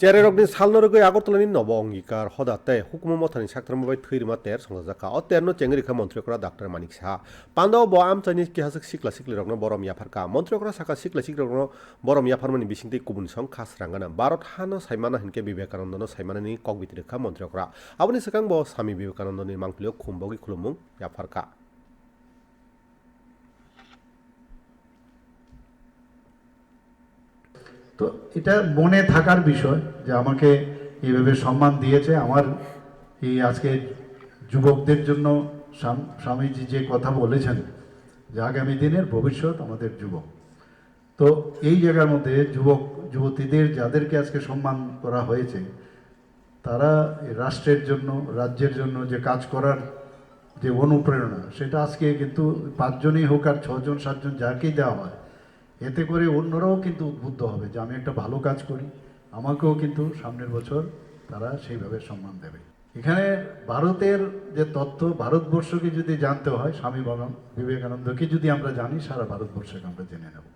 চেরেরকনি সালনরগৈ আগরতলানি নব অঙ্গীকার হদাতে হুকুম মথানি সাকথ্রামবাই থৈরিমা তের সংজাকা অ তেরনো চেঙ্গরিখা মন্ত্রীকরা ডাক্তার মানিক সাহা পান্দাও ব আমচাইনি কিহাসক সিকলা সিকলিরকনো বরম ইয়াফারকা মন্ত্রীকরা সাকা সিকলা সিকলিরকনো বরম ইয়াফারমানি বিসিংতে কুবুন সং খাসরাঙ্গানা ভারত হানো সাইমানা হিনকে বিবেকানন্দনো সাইমানানি কগবিতিরেখা মন্ত্রীকরা আবনি সেকাং ব স্বামী বিবেকানন্দনি মাংফলিও খুমবগি খুলুমুং ইয়াফারকা তো এটা মনে থাকার বিষয় যে আমাকে এইভাবে সম্মান দিয়েছে। আমার এই আজকে যুবকদের জন্য স্বামীজি যে কথা বলেছেন যে আগামী দিনের ভবিষ্যৎ আমাদের যুবক, তো এই জায়গার মধ্যে যুবক যুবতীদের যাদেরকে আজকে সম্মান করা হয়েছে তারা রাষ্ট্রের জন্য রাজ্যের জন্য যে কাজ করার যে অনুপ্রেরণা সেটা আজকে কিন্তু 5 জনই হোক আর 6 জন 7 জন যাকেই দেওয়া হয়, এতে করে অন্যরাও কিন্তু উদ্বুদ্ধ হবে যে আমি একটা ভালো কাজ করি, আমাকেও কিন্তু সামনের বছর তারা সেইভাবে সম্মান দেবে। এখানে ভারতের যে তথ্য, ভারতবর্ষকে যদি জানতে হয়, স্বামী বিবেকানন্দকে যদি আমরা জানি, সারা ভারতবর্ষকে আমরা জেনে নেব।